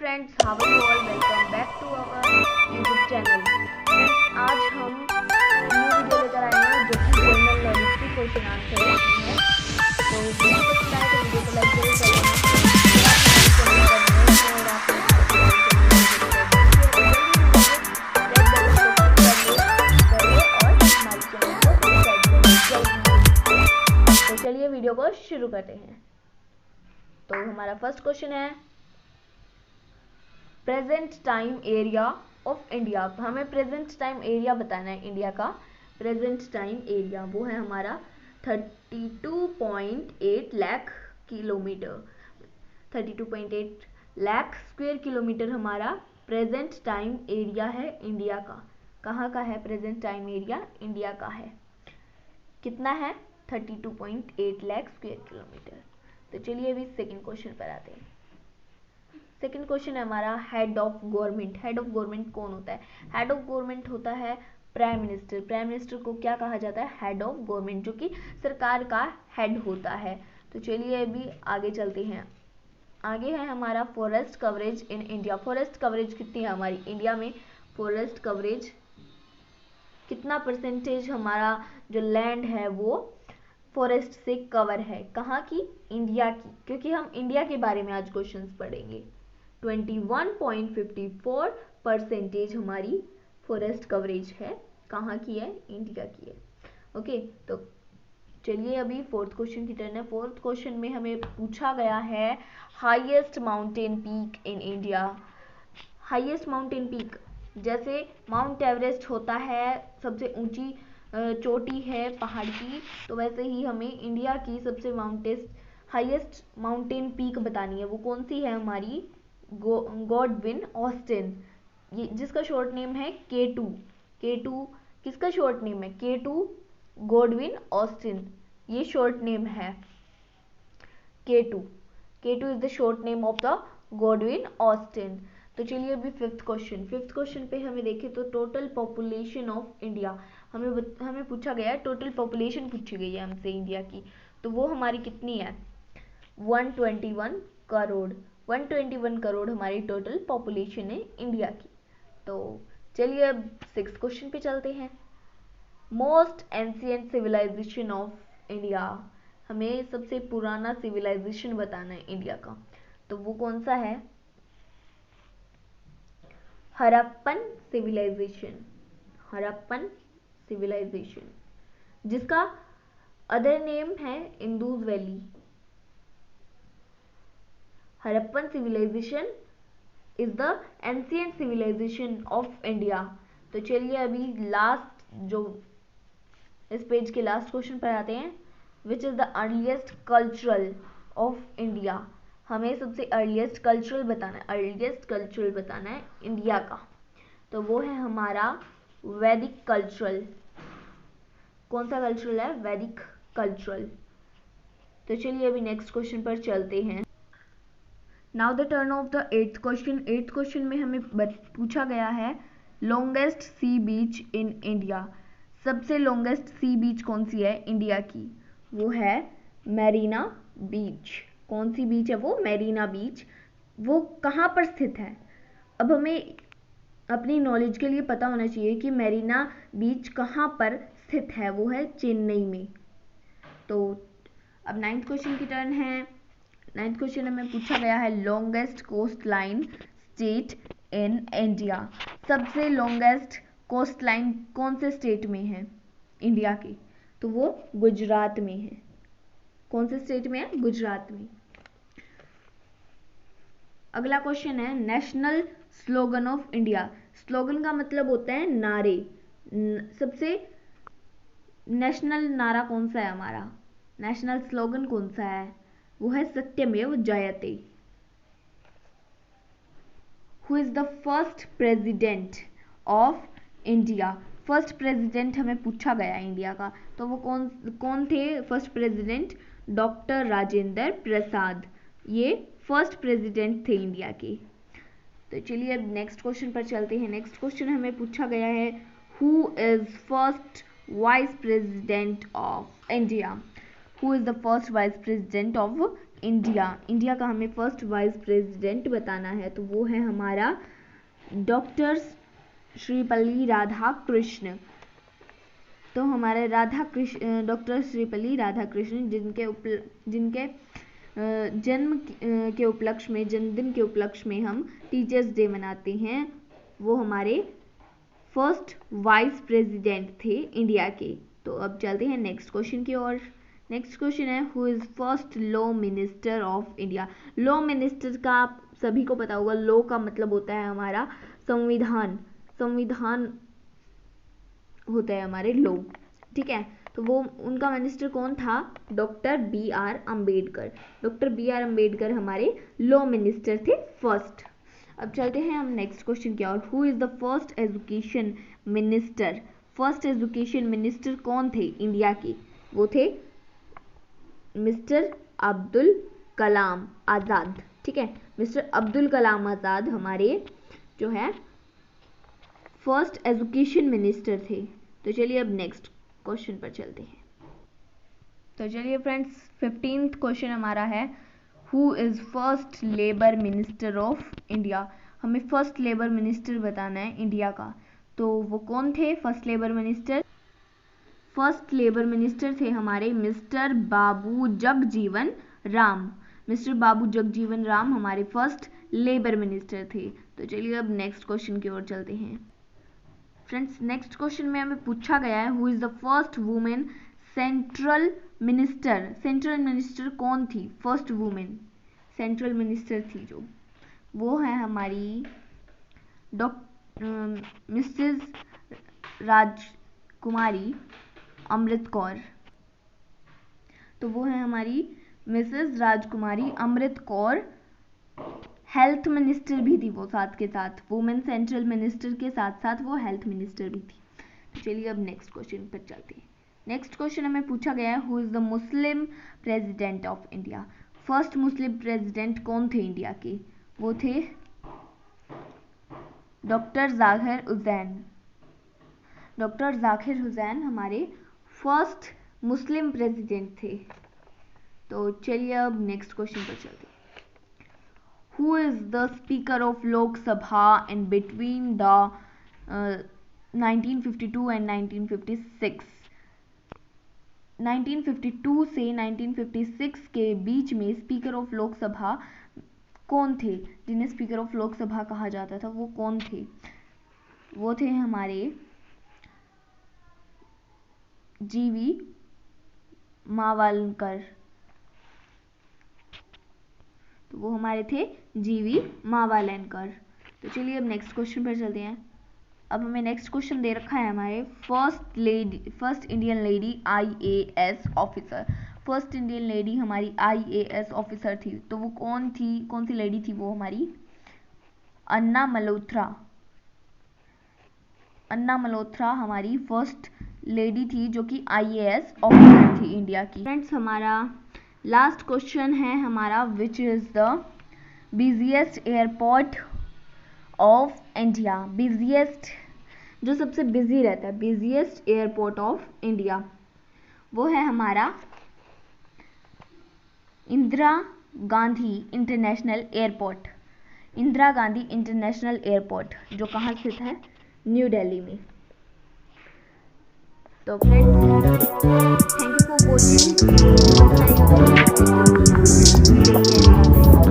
friends, how are you all? Welcome back to our YouTube channel. Friends, आज हम new video लेकर आए हैं जो कि जनरल नॉलेज की क्वेश्चन आंसर है। तो वीडियो पसंद आए तो वीडियो को लाइक जरूर करें। तो चलिए वीडियो को शुरू करते हैं। तो हमारा फर्स्ट क्वेश्चन है present time area of India. हमें प्रेजेंट टाइम एरिया बताना है इंडिया का। प्रेजेंट टाइम एरिया वो है हमारा 32.8 lakh kilometre. 32.8 lakh square kilometre हमारा प्रेजेंट टाइम एरिया है इंडिया का। कहाँ का है प्रेजेंट टाइम एरिया? इंडिया का है। कितना है? 32.8 लाख स्क्वायर किलोमीटर। तो चलिए अभी सेकंड क्वेश्चन पर आते हैं। सेकंड क्वेश्चन है हमारा head of government. Head of government कौन होता है? हेड ऑफ गवर्नमेंट होता है प्राइम मिनिस्टर। प्राइम मिनिस्टर को क्या कहा जाता है? हेड ऑफ गवर्नमेंट, जो कि सरकार का हेड होता है। तो चलिए अभी आगे चलते हैं। आगे है हमारा forest coverage in India. Forest coverage कितनी है हमारी इंडिया में? फॉरेस्ट कवरेज कितना परसेंटेज हमारा जो लैंड है वो फॉरेस्ट से कवर है? कहाँ की? इंडिया की, क्योंकि हम इंडिया के बारे में आज क्वेश्चंस पढ़ेंगे। 21.54% हमारी फॉरेस्ट कवरेज है। कहाँ की है? इंडिया की है। ओके, तो चलिए अभी फोर्थ क्वेश्चन की टर्न है। फोर्थ क्वेश्चन में हमें पूछा गया है highest mountain peak in India. Highest mountain peak, जैसे माउंट एवरेस्ट होता है सबसे ऊंची चोटी है पहाड़ की, तो वैसे ही हमें इंडिया की सबसे हाईएस्ट माउंटेन पीक बतानी है। वो कौन सी है हमारी? गॉडविन ऑस्टिन, ये जिसका शॉर्ट नेम है K2। K2 किसका शॉर्ट नेम है? K2 गॉडविन ऑस्टिन, ये शॉर्ट नेम है K2। K2 is the short name of the Godwin Austen. तो चलिए अभी फिफ्थ क्वेश्चन पे हमें देखें तो टोटल पॉपुलेशन ऑफ इंडिया हमें पूछा गया है। टोटल पॉपुलेशन पूछी गई है हमसे इंडिया की, तो वो हमारी कितनी है? 121 करोड़। 121 करोड़ हमारी टोटल पॉपुलेशन है इंडिया की। तो चलिए अब सिक्स्थ क्वेश्चन पे चलते हैं। Most ancient civilisation of India. हमें सबसे पुराना सिविलाइजेशन बताना है इंडिया का, तो वो कौन सा है? हड़प्पन सिविलाइजेशन। हड़प्पन सिविलाइजेशन, जिसका अदर नेम है Indus valley. Harappan civilisation is the ancient civilisation of India. तो चलिए अभी लास्ट, जो इस पेज के लास्ट क्वेश्चन पर आते हैं। Which is the earliest cultural of India. हमें सबसे अर्लीस्ट कल्चरल बताना है। अर्लीस्ट कल्चरल बताना है इंडिया का, तो वो है हमारा वैदिक कल्चरल। कौन सा कल्चरल है? वैदिक कल्चरल। तो चलिए अभी नेक्स्ट क्वेश्चन पर चलते हैं। Now the turn of the eighth question. Eighth question में हमें पूछा गया है longest sea beach in India. सबसे लॉन्गेस्ट सी बीच कौन सी है इंडिया की? वो है मैरीना बीच। कौन सी बीच है वो? मैरीना बीच। वो कहाँ पर स्थित है? अब हमें अपनी नॉलेज के लिए पता होना चाहिए कि मैरीना बीच कहाँ पर स्थित है। वो है चेन्नई में। तो अब नाइन्थ क्वेश्चन की टर्न है। नाइन्थ क्वेश्चन हमें पूछा गया है longest coast line state in India. सबसे लॉन्गेस्ट कोस्ट लाइन कौन से स्टेट में है इंडिया की? तो वो गुजरात में है। कौन से स्टेट में है? गुजरात में। अगला क्वेश्चन है national slogan of India. Slogan का मतलब होता है नारे। सबसे नेशनल नारा कौन सा है हमारा? नेशनल स्लोगन कौन सा है? वो है सत्यमेव जयते। Who is the first president of India? First president हमें पूछा गया है इंडिया का, तो वो कौन थे first president? Doctor Rajendra Prasad, ये फर्स्ट प्रेसिडेंट थे इंडिया के। तो चलिए अब नेक्स्ट क्वेश्चन पर चलते हैं। नेक्स्ट क्वेश्चन हमें पूछा गया है who is first vice president of India. Who is the first vice president of India का हमें फर्स्ट वाइस प्रेसिडेंट बताना है, तो वो है हमारा डॉक्टर श्रीपल्ली राधाकृष्ण। तो हमारे डॉक्टर श्रीपल्ली राधाकृष्ण जिनके जन्मदिन के उपलक्ष्य में हम टीचर्स डे मनाते हैं, वो हमारे फर्स्ट वाइस प्रेसिडेंट थे इंडिया के। तो अब चलते हैं नेक्स्ट क्वेश्चन की ओर। नेक्स्ट क्वेश्चन है, who is first law minister of India. Law minister का आप सभी को पता होगा, लॉ का मतलब होता है हमारा संविधान होता है हमारे लॉ, ठीक है। तो वो उनका मिनिस्टर कौन था? Doctor B R Ambedkar. Doctor B R Ambedkar हमारे लॉ मिनिस्टर थे फर्स्ट। अब चलते हैं हम नेक्स्ट क्वेश्चन की ओर। Who is the first education minister. First education minister कौन थे इंडिया के? वो थे मिस्टर अब्दुल कलाम आज़ाद, ठीक है। मिस्टर अब्दुल कलाम आज़ाद हमारे जो है फर्स्ट एजुकेशन मिनिस्टर थे। तो चलिए अब नेक्स्ट क्वेश्चन पर चलते हैं। तो चलिए फ्रेंड्स, 15th क्वेश्चन हमारा है, who is first labour minister of India. हमें फर्स्ट लेबर मिनिस्टर बताना है इंडिया का, तो वो कौन थे first labour minister? First labour minister थे हमारे मिस्टर बाबू जगजीवन राम। मिस्टर बाबू जगजीवन राम हमारे फर्स्ट लेबर मिनिस्टर थे। तो चलिए अब नेक्स्ट क्वेश्चन की ओर चलते हैं। फ्रेंड्स, नेक्स्ट क्वेश्चन में हमें पूछा गया है, who is the first women central minister. Central minister कौन थी? फर्स्ट वुमेन सेंट्रल मिनिस्टर थी जो, वो है हमारी मिसेस राजकुमारी अमृत कौर। तो वो है हमारी मिसेस राजकुमारी अमृत कौर। हेल्थ मिनिस्टर भी थी वो साथ के साथ, वुमेन सेंट्रल मिनिस्टर के साथ साथ वो हेल्थ मिनिस्टर भी थी। तो चलिए अब नेक्स्ट क्वेश्चन पर चलते हैं। नेक्स्ट क्वेश्चन हमें पूछा गया है, who is the Muslim president of India. First Muslim president कौन थे इंडिया के? वो थे डॉक्टर जाकिर हुसैन। डॉक्टर जाकिर हुसैन हमारे फर्स्ट मुस्लिम प्रेसिडेंट थे। तो चलिए अब नेक्स्ट क्वेश्चन पर चलते हैं। Who is the Speaker of Lok Sabha in between the 1952 and 1956? 1952 से 1956 के बीच में स्पीकर ऑफ लोकसभा कौन थे? जिन्हें स्पीकर ऑफ लोकसभा कहा जाता था, वो कौन थे? वो थे हमारे जीवी मावलंकर। तो वो हमारे थे जीवी मावलंकर। तो चलिए अब नेक्स्ट क्वेश्चन पर चलते हैं। अब हमें नेक्स्ट क्वेश्चन दे रखा है हमारे, first Indian lady IAS officer. First Indian lady हमारी IAS ऑफिसर थी, तो वो कौन थी? कौन सी लेडी थी? वो हमारी अन्ना मल्होत्रा। अन्ना मल्होत्रा हमारी फर्स्ट लेडी थी जो कि IAS ऑफिसर थी इंडिया की। फ्रेंड्स, हमारा लास्ट क्वेश्चन है हमारा, which is the busiest airport of India. Busiest, जो सबसे बिजी रहता है, बिजिएस्ट एयरपोर्ट ऑफ इंडिया, वो है हमारा Indira Gandhi international airport. Indira Gandhi international airport जो कहाँ स्थित है? न्यू दिल्ली में। तो friends, thank you for watching.